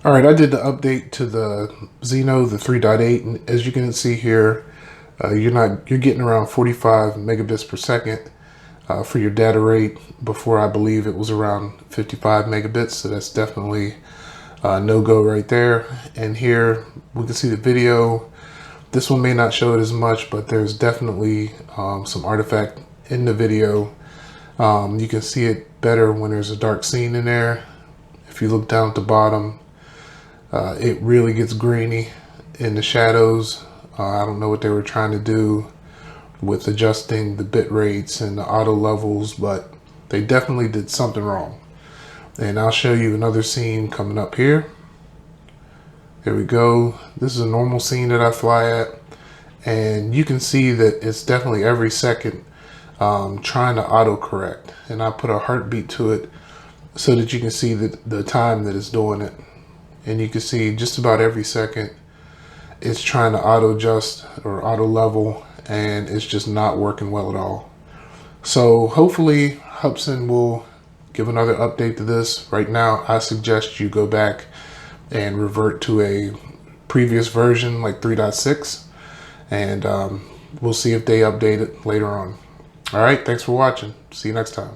All right, I did the update to the Zino, the 3.8, and as you can see here, you're getting around 45 megabits per second for your data rate. Before, I believe it was around 55 megabits, so that's definitely no go right there. And here we can see the video. This one may not show it as much, but there's definitely some artifact in the video. You can see it better when there's a dark scene in there. If you look down at the bottom, it really gets grainy in the shadows. I don't know what they were trying to do with adjusting the bit rates and the auto levels, but they definitely did something wrong. And I'll show you another scene coming up here. There we go. This is a normal scene that I fly at, and you can see that it's definitely every second trying to auto correct. And I put a heartbeat to it so that you can see the time that it's doing it. And you can see just about every second it's trying to auto adjust or auto level, and it's just not working well at all. So hopefully Hubsan will give another update to this. Right now, I suggest you go back and revert to a previous version like 3.6, and we'll see if they update it later on. All right, thanks for watching. See you next time.